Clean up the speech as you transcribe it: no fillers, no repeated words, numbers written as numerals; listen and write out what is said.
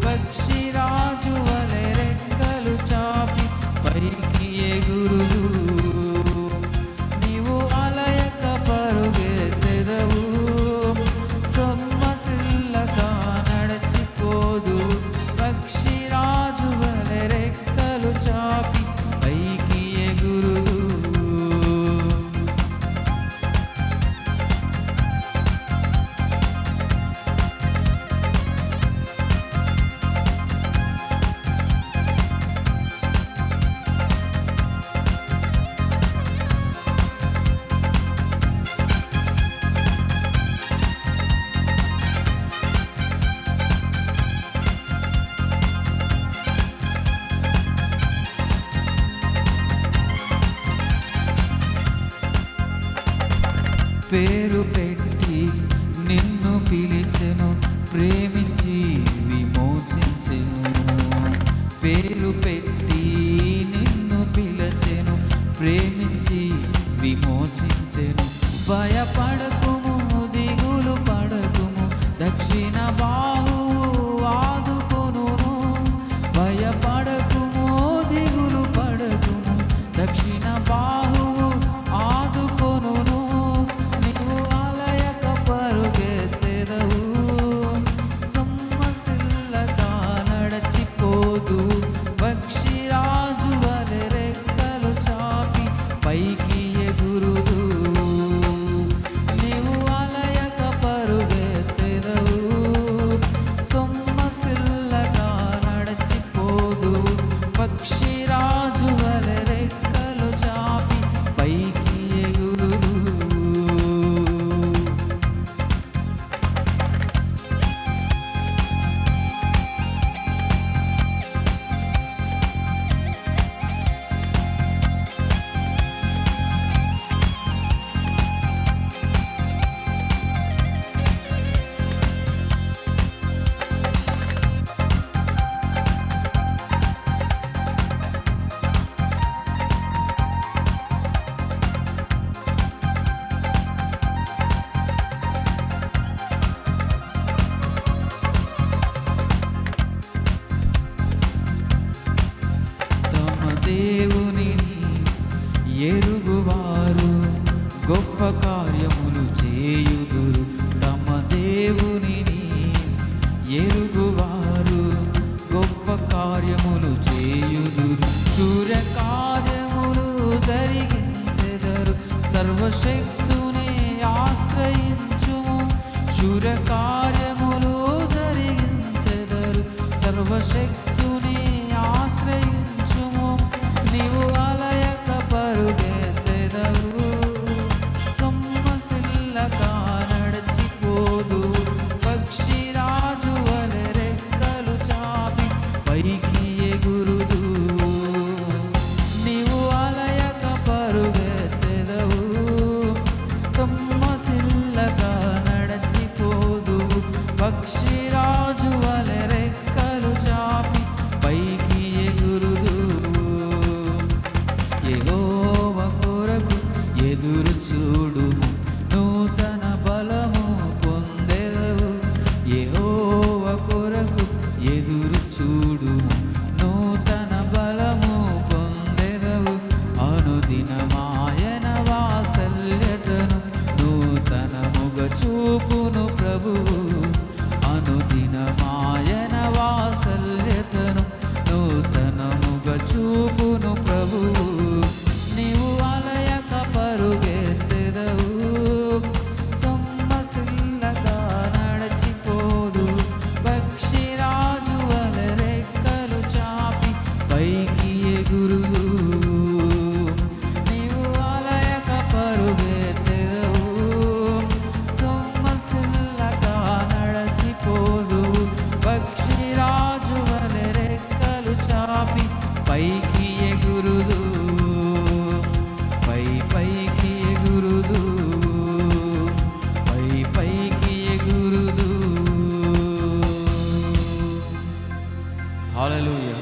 పక్షిరాజు వలె రెక్కలు చాపి పైకి ఎగురుదు. నీవు అలయక పరుగెత్తెదవు, సొమ్మసిల్లక నడచిపోదు. పక్షిరాజు వలె రెక్కలు చాపి పైకి ఎగురుదు. పేరు పెట్టి నిన్ను పిలిచెను, ప్రేమించి విమోచించెను. పేరు పెట్టి నిన్ను పిలిచెను, ప్రేమించి విమోచించెను. భయపడకుము, దిగులు పడకుము, దక్షిణ బాహువు ఆదుకొనును. భయపడకుము, దిగులు పడకుము, దక్షిణ బాహువు ఆదుకొనును. నీవు అలయక పరుగెత్తెదవు, సొమ్మసిల్లక నడచిపోదు. పక్షిరాజు వలె రెక్కలు చాపి పైకి ఎగురుదు. నీవు అలయక పరుగెత్తెదవు, సొమ్మసిల్లక నడచిపోదు. పక్షిరాజు వలె రెక్కలు చాపి పైకి ఎగురుదు. దేవునిని ఎరుగువారు గొప్ప కార్యములు చేయుదురు. తమ దేవునిని ఎరుగువారు గొప్ప కార్యములు చేయుదురు. సూర్య కార్యములు జరిగించెదరు, సర్వశక్తుని ఆశ్రయించుము. సూర్య కార్యములు జరిగించెదరు, సర్వశక్తుని ఆశ్రయించుము. నీవు అలయక పరుగెత్తెదవు, సొమ్మసిల్లక నడచిపోదు. పక్షిరాజు వలె రెక్కలు చాపి పైకి ఎగురుదు. నీవు అలయక పరుగెత్తెదవు, సొమ్మసిల్లక నడచిపోదు. పక్షిరాజు వలె రెక్కలు చాపి పైకి ఎగురుదు. యెహోవా కొరకు ఎదురు చూడుము, నూతన బలము పొందెదవు. యెహోవా కొరకు ఎదురు చూడుము, నూతన బలము పొందెదవు. అనుదినమాయన వాత్సల్యతను నూతనముగా చూపును ప్రభువు. అనుదినమాయన వాత్సల్యతను నూతనముగా చూపును ప్రభువు. నీవు అలయక పరుగెత్తెదవు, సొమ్మసిల్లక నడచిపోదు. పక్షిరాజు వలె రెక్కలు చాపి పైకి ఎగురుదు. నీవు అలయక పరుగెత్తెదవు, సొమ్మసిల్లక నడచిపోదు. పక్షిరాజు వలె రెక్కలు చాపి పైకి ఎగురుదు. పైకి ఎగురుదు, పైకి ఎగురుదు. హల్లెలూయా.